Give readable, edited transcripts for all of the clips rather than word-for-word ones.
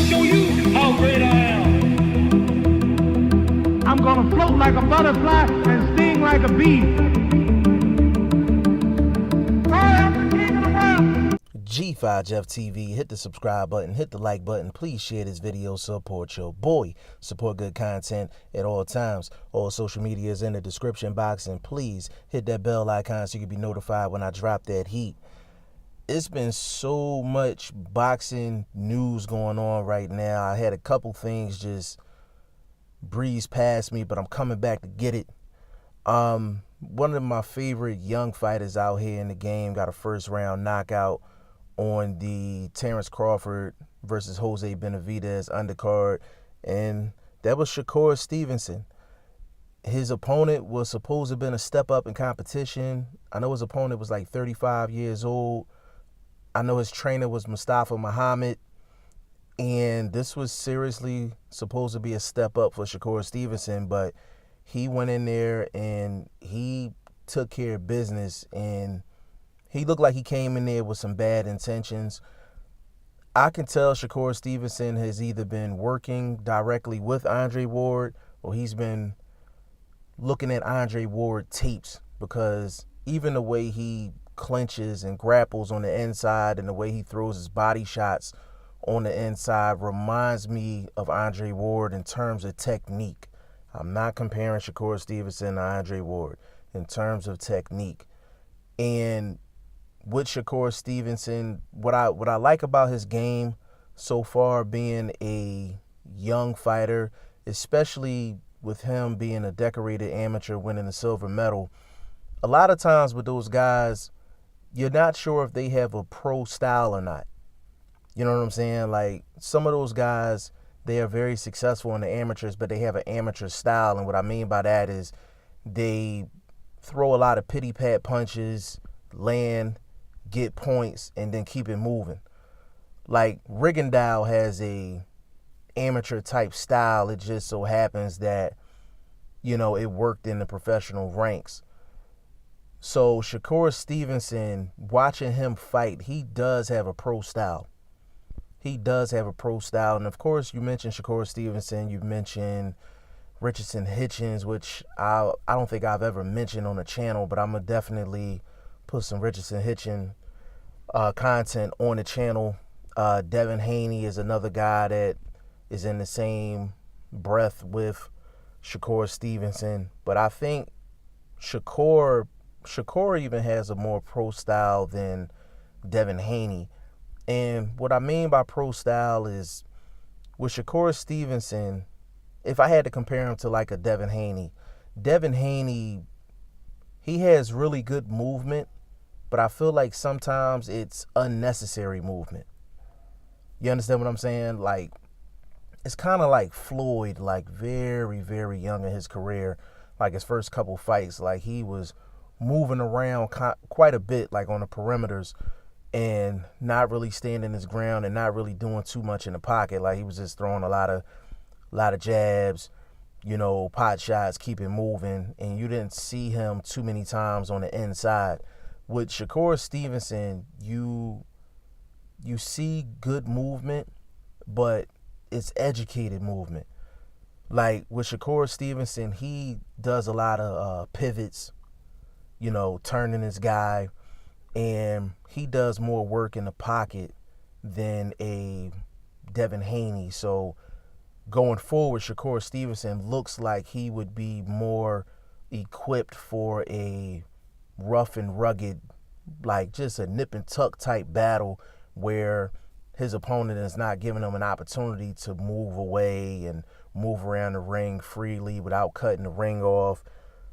show you how great I am. I'm gonna float like a butterfly and sting like a bee. I am the king of the world. G5 Jeff TV, hit the subscribe button, hit the like button. Please share this video, support your boy. Support good content at all times. All social media is in the description box, and please hit that bell icon so you can be notified when I drop that heat. It's been so much boxing news going on right now. I had a couple things just breeze past me, but I'm coming back to get it. One of my favorite young fighters out here in the game got a first round knockout on the Terrence Crawford versus Jose Benavidez undercard, and that was Shakur Stevenson. His opponent was supposed to have been a step up in competition. I know his opponent was like 35 years old. I know his trainer was Mustafa Muhammad, and this was seriously supposed to be a step up for Shakur Stevenson, but he went in there and he took care of business, and he looked like he came in there with some bad intentions. I can tell Shakur Stevenson has either been working directly with Andre Ward or he's been looking at Andre Ward tapes, because even the way he clinches and grapples on the inside and the way he throws his body shots on the inside reminds me of Andre Ward in terms of technique. I'm not comparing Shakur Stevenson to Andre Ward in terms of technique. And with Shakur Stevenson, what I like about his game so far, being a young fighter, especially with him being a decorated amateur winning a silver medal, a lot of times with those guys, you're not sure if they have a pro style or not. You know what I'm saying? Like, some of those guys, they are very successful in the amateurs, but they have an amateur style. And what I mean by that is they throw a lot of pity-pat punches, land, get points, and then keep it moving. Like, Rigondeaux has a amateur type style. It just so happens that, you know, it worked in the professional ranks. So Shakur Stevenson, watching him fight, he does have a pro style. He does have a pro style. And of course, you mentioned Shakur Stevenson, you mentioned Richardson Hitchens, which I don't think I've ever mentioned on the channel, but I'm going to definitely put some Richardson Hitchens content on the channel. Devin Haney is another guy that is in the same breath with Shakur Stevenson. But I think Shakur even has a more pro style than Devin Haney. And what I mean by pro style is, with Shakur Stevenson, if I had to compare him to like a Devin Haney, he has really good movement, but I feel like sometimes it's unnecessary movement. You understand what I'm saying? Like, it's kind of like Floyd, like very, very young in his career, like his first couple fights, like he was moving around quite a bit, like on the perimeters, and not really standing his ground and not really doing too much in the pocket. Like, he was just throwing a lot of jabs, you know, pot shots, keep it moving, and you didn't see him too many times on the inside. With Shakur Stevenson, you see good movement, but it's educated movement. Like, with Shakur Stevenson, he does a lot of pivots, you know, turning his guy, and he does more work in the pocket than a Devin Haney. So going forward, Shakur Stevenson looks like he would be more equipped for a rough and rugged, like just a nip and tuck type battle where his opponent is not giving him an opportunity to move away and move around the ring freely without cutting the ring off.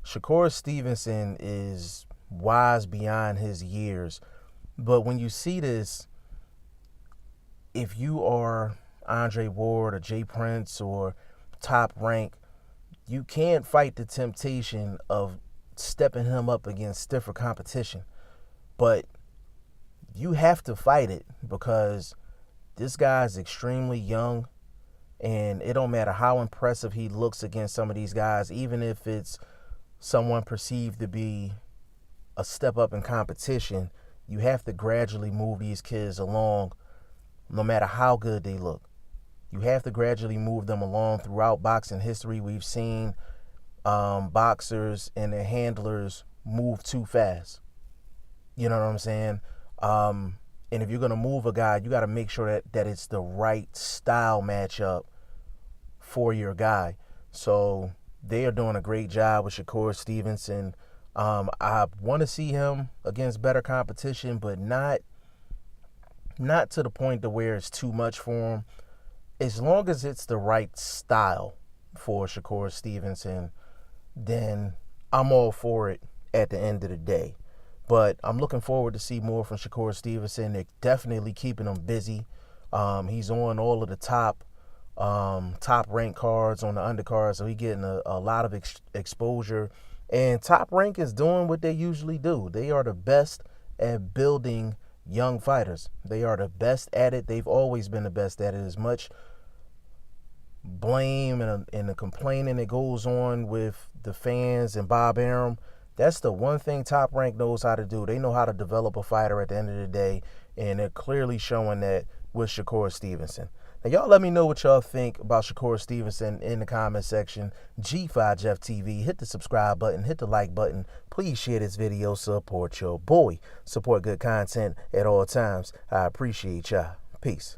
Shakur Stevenson is wise beyond his years. But when you see this, if you are Andre Ward or Jay Prince or Top Rank, you can't fight the temptation of stepping him up against stiffer competition. But you have to fight it, because this guy is extremely young, and it don't matter how impressive he looks against some of these guys, even if it's someone perceived to be a step up in competition, you have to gradually move these kids along no matter how good they look. You have to gradually move them along. Throughout boxing history, we've seen boxers and their handlers move too fast. You know what I'm saying? And if you're going to move a guy, you got to make sure that it's the right style matchup for your guy. So they are doing a great job with Shakur Stevenson. I want to see him against better competition, but not to the point to where it's too much for him. As long as it's the right style for Shakur Stevenson, then I'm all for it at the end of the day. But I'm looking forward to see more from Shakur Stevenson. They're definitely keeping him busy. He's on all of the top ranked cards on the undercard, so he's getting a lot of exposure. And Top Rank is doing what they usually do. They are the best at building young fighters. They are the best at it. They've always been the best at it. As much blame and the complaining that goes on with the fans and Bob Arum, that's the one thing Top Rank knows how to do. They know how to develop a fighter at the end of the day, and they're clearly showing that with Shakur Stevenson. Now, y'all let me know what y'all think about Shakur Stevenson in the comment section. G5 Jeff TV, hit the subscribe button, hit the like button. Please share this video, support your boy. Support good content at all times. I appreciate y'all. Peace.